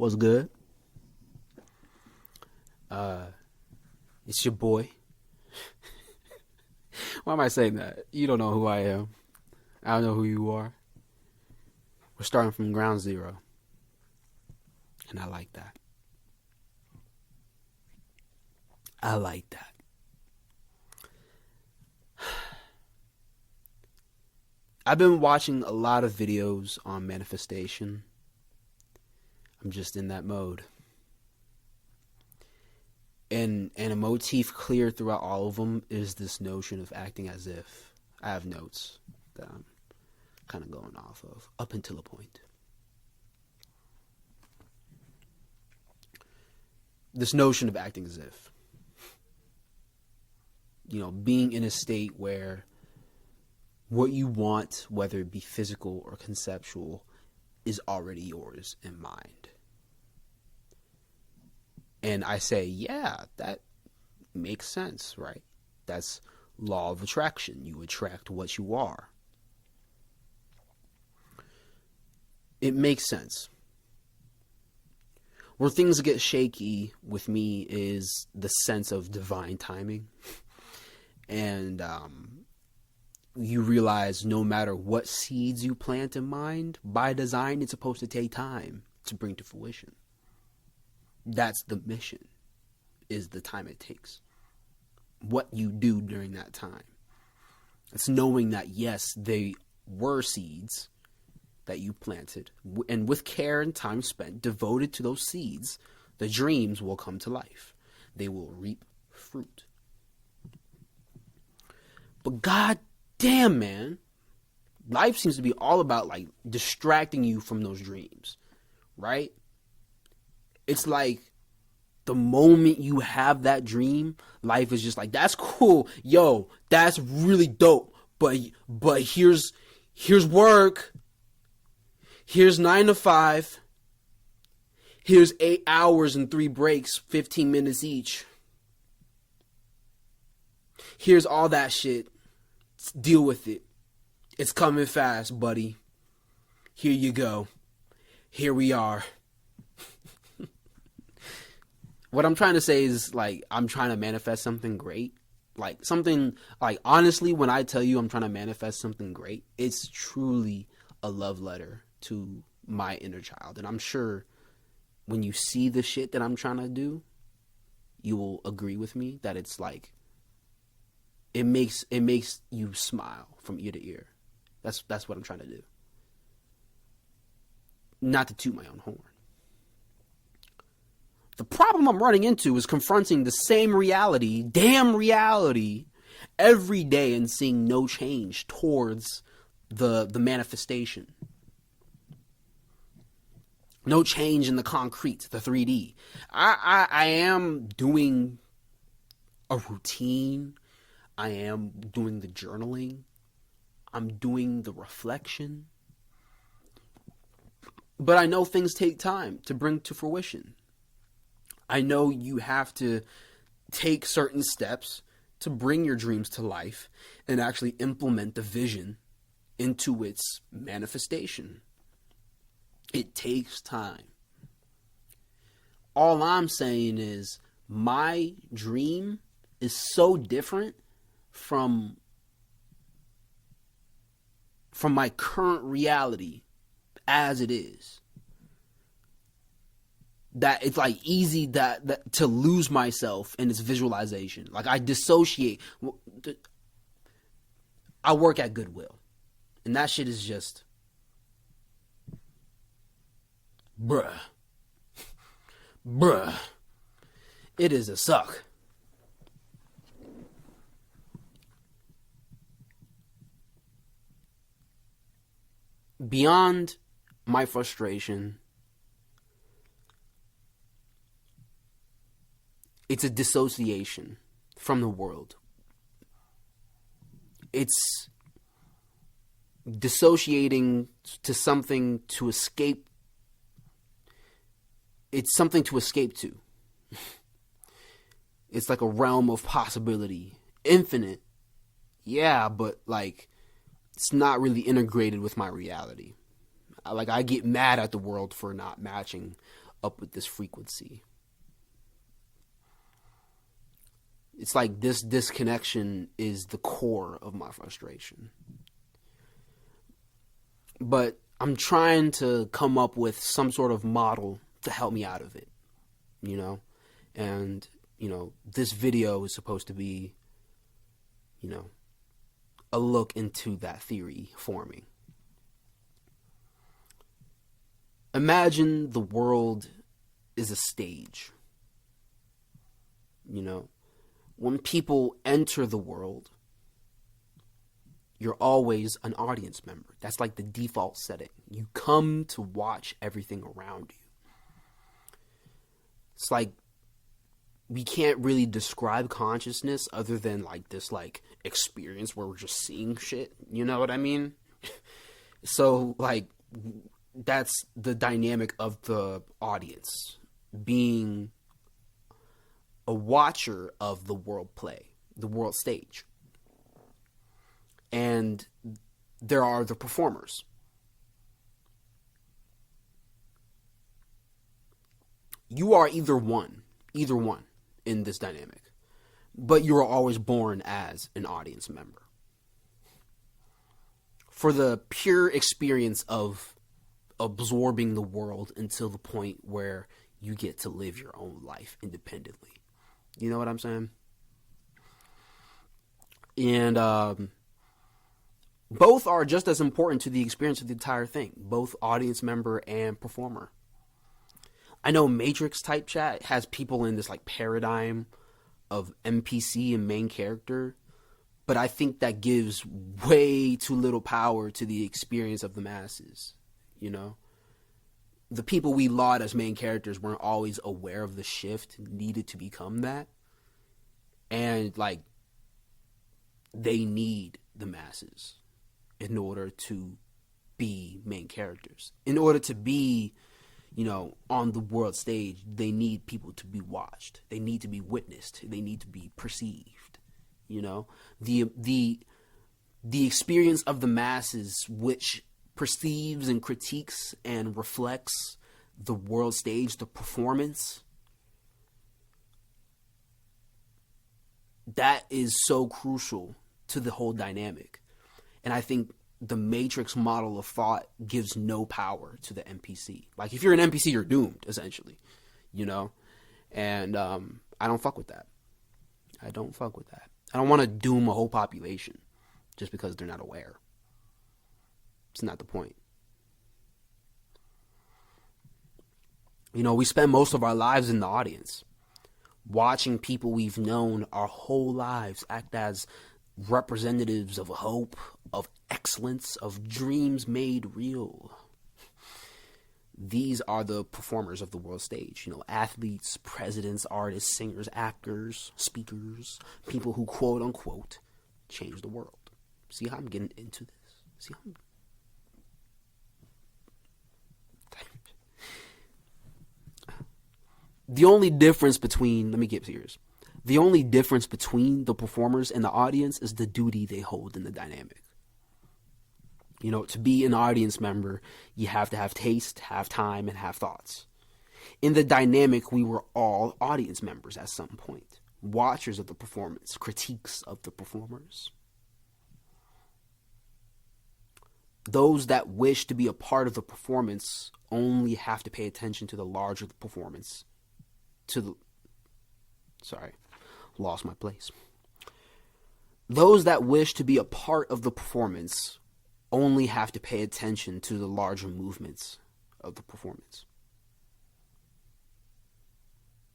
What's good? It's your boy. Why am I saying that? You don't know who I am. I don't know who you are. We're starting from ground zero. And I like that. I like that. I've been watching a lot of videos on manifestation. I'm just in that mode. And a motif clear throughout all of them is this notion of acting as if. I have notes that I'm kind of going off of up until a point. This notion of acting as if. You know, being in a state where what you want, whether it be physical or conceptual, is already yours in mind. And I say, yeah, that makes sense, right? That's law of attraction. You attract what you are. It makes sense. Where things get shaky with me is the sense of divine timing. And you realize no matter what seeds you plant in mind, by design, it's supposed to take time to bring to fruition. That's the mission, is the time it takes. What you do during that time. It's knowing that, yes, they were seeds that you planted. And with care and time spent devoted to those seeds, the dreams will come to life. They will reap fruit. But god damn, man, life seems to be all about like distracting you from those dreams, right? It's like the moment you have that dream, life is just like, that's cool. Yo, that's really dope. But here's work. Here's 9 to 5. Here's 8 hours and 3 breaks, 15 minutes each. Here's all that shit. Deal with it. It's coming fast, buddy. Here you go. Here we are. What I'm trying to say is, like, I'm trying to manifest something great. Like, something, like, honestly, when I tell you I'm trying to manifest something great, it's truly a love letter to my inner child. And I'm sure when you see the shit that I'm trying to do, you will agree with me that it's like, it makes you smile from ear to ear. That's what I'm trying to do. Not to toot my own horn. The problem I'm running into is confronting the same reality, damn reality, every day and seeing no change towards the manifestation. No change in the concrete, the 3D. I am doing a routine. I am doing the journaling. I'm doing the reflection. But I know things take time to bring to fruition. I know you have to take certain steps to bring your dreams to life and actually implement the vision into its manifestation. It takes time. All I'm saying is my dream is so different from my current reality as it is, that it's like easy that to lose myself in its visualization. Like I dissociate. I work at Goodwill, and that shit is just bruh. It is a suck. Beyond my frustration, it's a dissociation from the world. It's dissociating to something to escape. It's something to escape to. It's like a realm of possibility. Infinite. Yeah, but like, it's not really integrated with my reality. I get mad at the world for not matching up with this frequency. It's like this disconnection is the core of my frustration. But I'm trying to come up with some sort of model to help me out of it, you know? And, you know, this video is supposed to be, you know, a look into that theory forming. Imagine the world is a stage. You know, when people enter the world, you're always an audience member. That's like the default setting. You come to watch everything around you. It's like we can't really describe consciousness other than like this like experience where we're just seeing shit. You know what I mean? So like that's the dynamic of the audience, being a watcher of the world play, the world stage. And there are the performers. You are either one in this dynamic, but you are always born as an audience member. For the pure experience of absorbing the world until the point where you get to live your own life independently. You know what I'm saying? And both are just as important to the experience of the entire thing, both audience member and performer. I know Matrix type chat has people in this like paradigm of NPC and main character, but I think that gives way too little power to the experience of the masses. You know, the people we laud as main characters weren't always aware of the shift needed to become that. And like, they need the masses in order to be main characters. In order to be, you know, on the world stage, they need people to be watched. They need to be witnessed. They need to be perceived. You know, the experience of the masses, which perceives and critiques and reflects the world stage, the performance, that is so crucial to the whole dynamic. And I think the Matrix model of thought gives no power to the NPC. Like, if you're an NPC, you're doomed, essentially, you know? And I don't fuck with that. I don't fuck with that. I don't want to doom a whole population just because they're not aware. It's not the point. You know, we spend most of our lives in the audience, watching people we've known our whole lives act as representatives of hope, of excellence, of dreams made real. These are the performers of the world stage. You know, athletes, presidents, artists, singers, actors, speakers, people who quote unquote change the world. See how I'm getting into this? See how I'm... The only difference between, let me get serious. The only difference between the performers and the audience is the duty they hold in the dynamic. You know, to be an audience member, you have to have taste, have time, and have thoughts. In the dynamic, we were all audience members at some point. Watchers of the performance, critiques of the performers. Those that wish to be a part of the performance only have to pay attention to the larger performance. Lost my place. Those that wish to be a part of the performance only have to pay attention to the larger movements of the performance.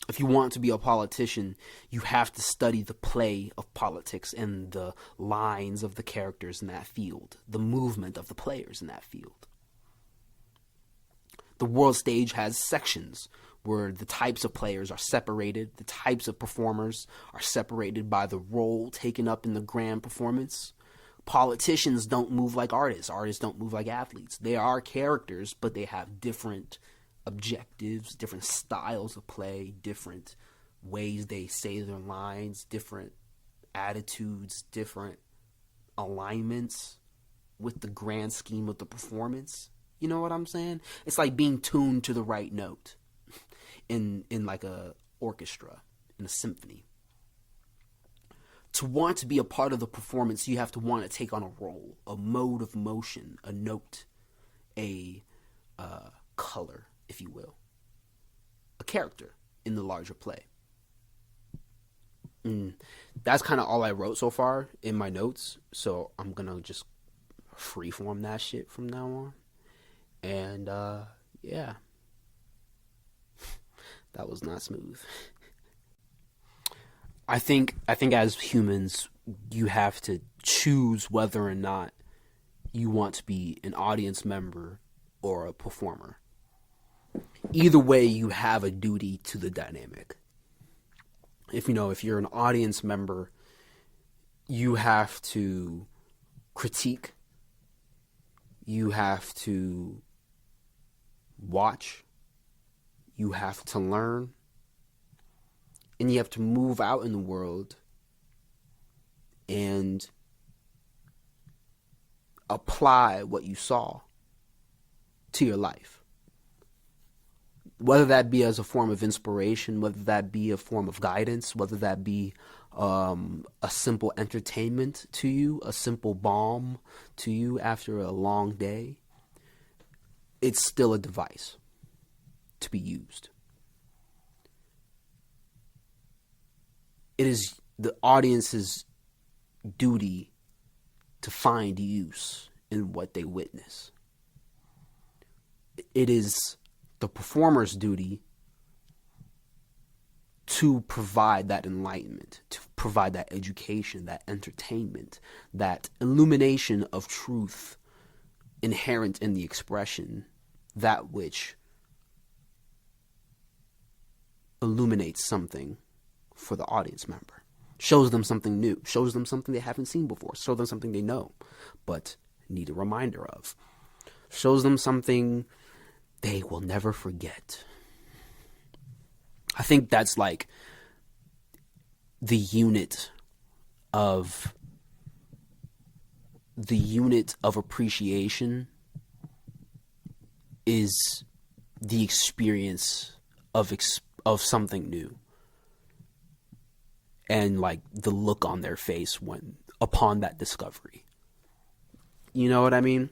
If you want to be a politician, you have to study the play of politics and the lines of the characters in that field, the movement of the players in that field. The world stage has sections where the types of players are separated, the types of performers are separated by the role taken up in the grand performance. Politicians don't move like artists. Artists don't move like athletes. They are characters, but they have different objectives, different styles of play, different ways they say their lines, different attitudes, different alignments with the grand scheme of the performance. You know what I'm saying? It's like being tuned to the right note. in like a orchestra, in a symphony. To want to be a part of the performance, you have to want to take on a role, a mode of motion, a note, a color, if you will, a character in the larger play. That's kind of all I wrote so far in my notes, so I'm gonna just freeform that shit from now on. And yeah, that was not smooth. I think as humans, you have to choose whether or not you want to be an audience member or a performer. Either way, you have a duty to the dynamic. If you're an audience member, you have to critique, you have to watch, you have to learn, and you have to move out in the world and apply what you saw to your life. Whether that be as a form of inspiration, whether that be a form of guidance, whether that be a simple entertainment to you, a simple balm to you after a long day, it's still a device to be used. It is the audience's duty to find use in what they witness. It is the performer's duty to provide that enlightenment, to provide that education, that entertainment, that illumination of truth inherent in the expression, that which illuminates something for the audience member, shows them something new, shows them something they haven't seen before, shows them something they know but need a reminder of, shows them something they will never forget. I think that's like the unit of appreciation is the experience of something new, and like the look on their face upon that discovery. You know what I mean?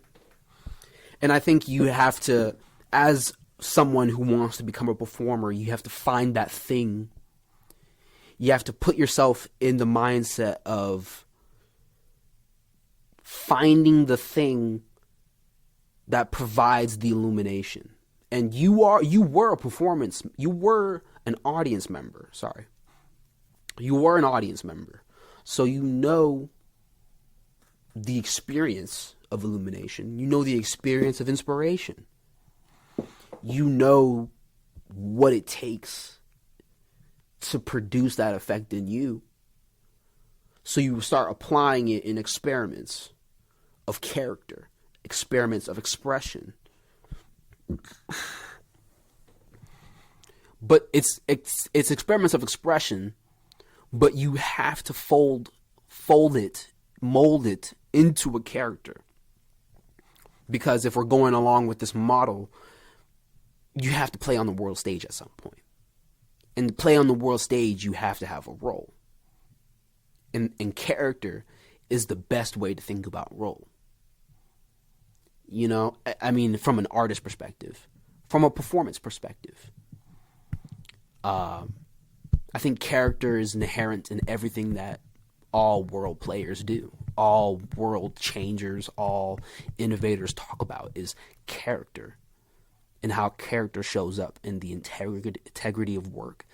And I think you have to, as someone who wants to become a performer, you have to find that thing. You have to put yourself in the mindset of finding the thing that provides the illumination. And you were an audience member. You were an audience member. So you know the experience of illumination. You know the experience of inspiration. You know what it takes to produce that effect in you. So you start applying it in experiments of character, experiments of expression. But it's experiments of expression, but you have to mold it into a character. Because if we're going along with this model, you have to play on the world stage at some point. And to play on the world stage, you have to have a role. And character is the best way to think about role. You know, I mean, from an artist perspective, from a performance perspective. I think character is inherent in everything that all world players do. All world changers, all innovators talk about is character. And how character shows up in the integrity of work,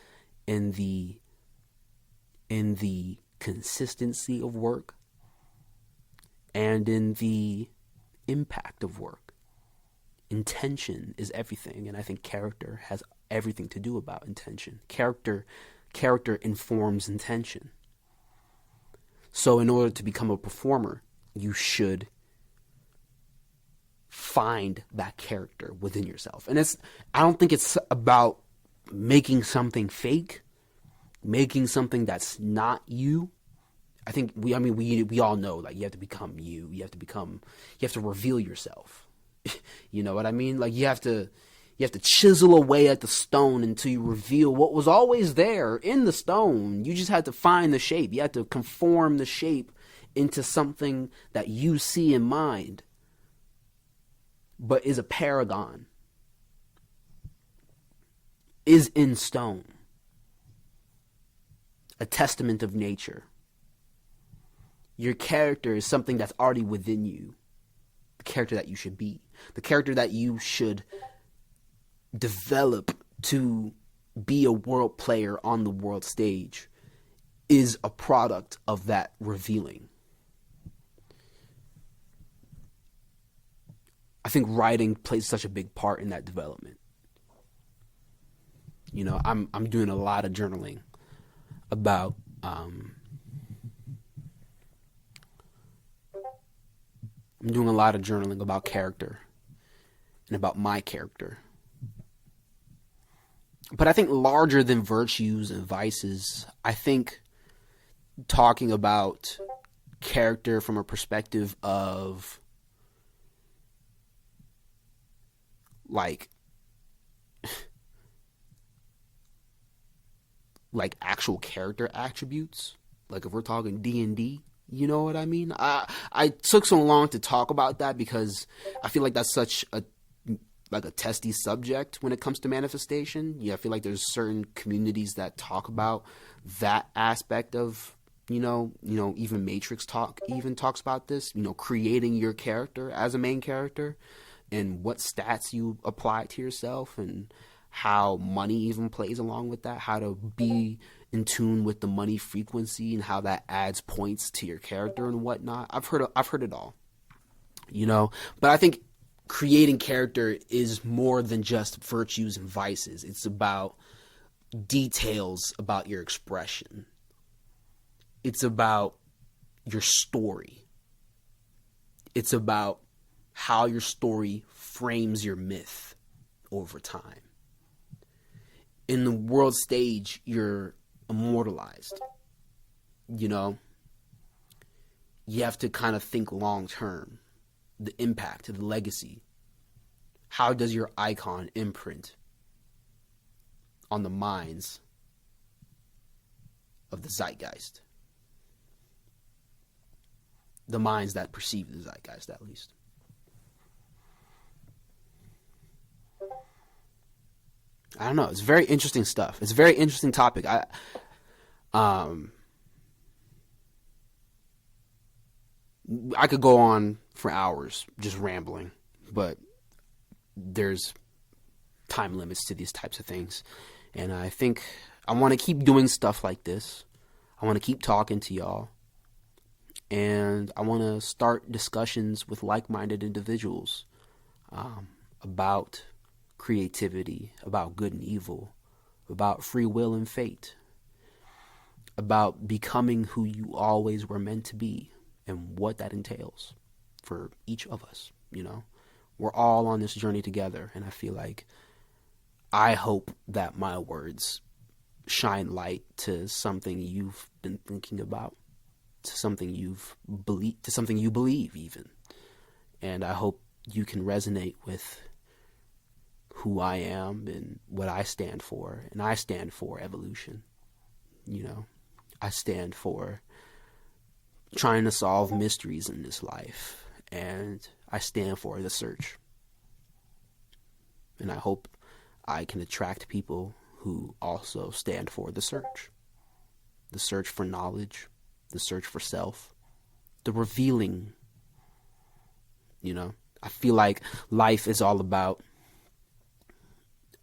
in the consistency of work, and in the impact of work. Intention is everything, and I think character has everything to do about intention. Character informs intention. So in order to become a performer, you should find that character within yourself. And I don't think it's about making something fake, making something that's not you. I think we all know, like, you have to become you. You have to reveal yourself. You know what I mean? Like, you have to You have to chisel away at the stone until you reveal what was always there in the stone. You just had to find the shape. You had to conform the shape into something that you see in mind, but is a paragon, is in stone, a testament of nature. Your character is something that's already within you, the character that you should be, the character that you should develop to be a world player on the world stage is a product of that revealing. I think writing plays such a big part in that development. You know, I'm doing a lot of journaling about I'm doing a lot of journaling about character and about my character. But I think larger than virtues and vices, I think talking about character from a perspective of like actual character attributes, like if we're talking D&D, you know what I mean? I took so long to talk about that because I feel like that's such a testy subject when it comes to manifestation. Yeah, I feel like there's certain communities that talk about that aspect of, even Matrix even talks about this, creating your character as a main character and what stats you apply to yourself and how money even plays along with that, how to be in tune with the money frequency and how that adds points to your character and whatnot. I've heard it all, but I think creating character is more than just virtues and vices. It's about details about your expression. It's about your story. It's about how your story frames your myth over time. In the world stage, you're immortalized. You have to kind of think long term. The impact, the legacy. How does your icon imprint on the minds of the zeitgeist? The minds that perceive the zeitgeist, at least. I don't know. It's very interesting stuff. It's a very interesting topic. I could go on for hours just rambling, but there's time limits to these types of things. And I think I want to keep doing stuff like this. I want to keep talking to y'all. And I want to start discussions with like-minded individuals about creativity, about good and evil, about free will and fate, about becoming who you always were meant to be and what that entails for each of us. We're all on this journey together, and I feel like I hope that my words shine light to something you've been thinking about, to something you believe even. And I hope you can resonate with who I am and what I stand for. And I stand for evolution. I stand for trying to solve mysteries in this life. And I stand for the search. And I hope I can attract people who also stand for the search. The search for knowledge, the search for self, the revealing. I feel like life is all about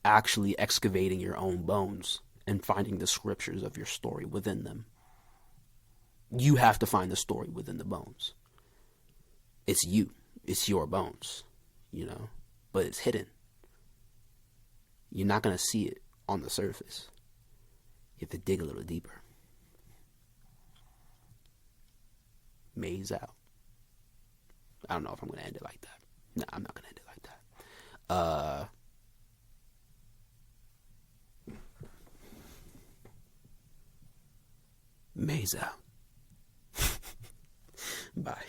actually excavating your own bones and finding the scriptures of your story within them. You have to find the story within the bones. It's you. It's your bones, but it's hidden. You're not going to see it on the surface. You have to dig a little deeper. Maze out. I don't know if I'm going to end it like that. No, I'm not going to end it like that. Maze out. Bye.